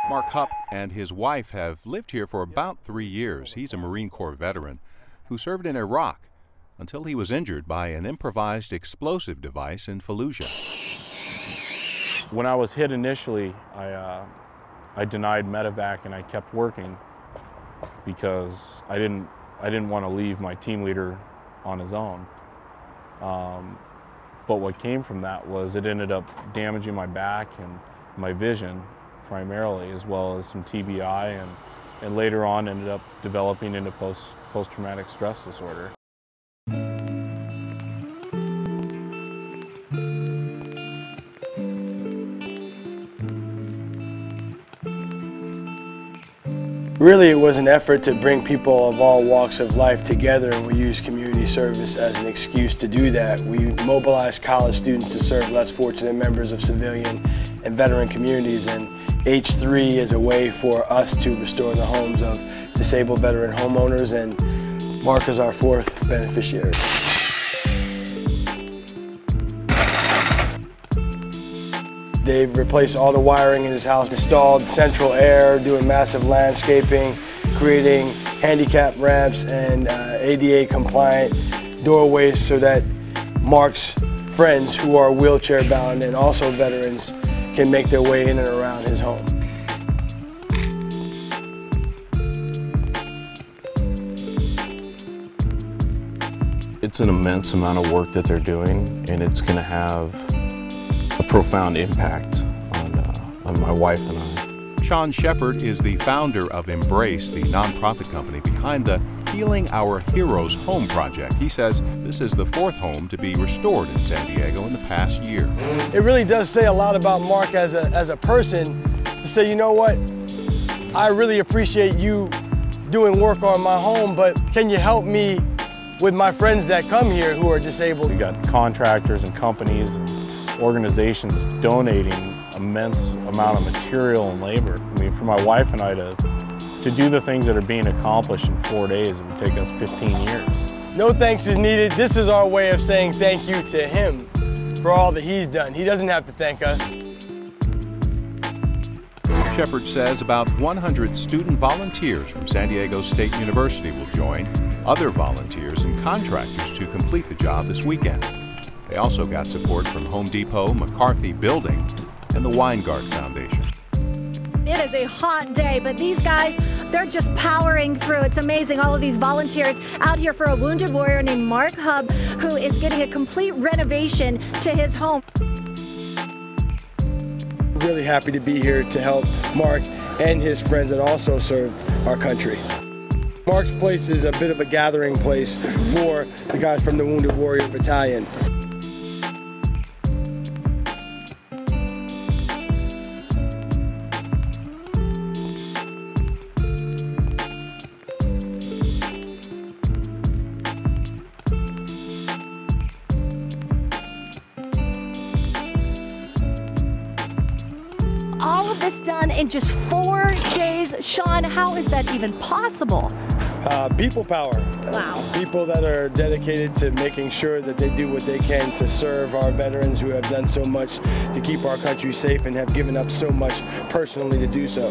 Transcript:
Mark Hupp and his wife have lived here for about 3 years. He's a Marine Corps veteran who served in Iraq until he was injured by an improvised explosive device in Fallujah. When I was hit initially, I denied medevac and I kept working because I didn't want to leave my team leader on his own. But what came from that was it ended up damaging my back and my vision primarily, as well as some TBI, and later on ended up developing into post-traumatic stress disorder. Really, it was an effort to bring people of all walks of life together, and we used community service as an excuse to do that. We mobilized college students to serve less fortunate members of civilian and veteran communities, and H3 is a way for us to restore the homes of disabled veteran homeowners, and Mark is our 4th beneficiary. They've replaced all the wiring in his house, installed central air, doing massive landscaping, creating handicap ramps and ADA compliant doorways so that Mark's friends who are wheelchair bound and also veterans can make their way in and around his home. It's an immense amount of work that they're doing, and it's going to have a profound impact on my wife and I. Sean Shepard is the founder of Embrace, the nonprofit company behind the Healing Our Heroes Home project. He says this is the 4th home to be restored in San Diego in the past year. It really does say a lot about Mark as a person to say, you know what, I really appreciate you doing work on my home, but can you help me with my friends that come here who are disabled? We got contractors and companies and organizations donating immense amount of material and labor. I mean, for my wife and I to do the things that are being accomplished in 4 days, it would take us 15 years. No thanks is needed. This is our way of saying thank you to him for all that he's done. He doesn't have to thank us. Shepard says about 100 student volunteers from San Diego State University will join other volunteers and contractors to complete the job this weekend. They also got support from Home Depot, McCarthy Building, and the Weingart Foundation. It is a hot day, but these guys, they're just powering through. It's amazing, all of these volunteers out here for a wounded warrior named Mark Hupp, who is getting a complete renovation to his home. Really happy to be here to help Mark and his friends that also served our country. Mark's place is a bit of a gathering place for the guys from the Wounded Warrior Battalion. All of this done in just 4 days. Sean, how is that even possible? People power. Wow. People that are dedicated to making sure that they do what they can to serve our veterans who have done so much to keep our country safe and have given up so much personally to do so.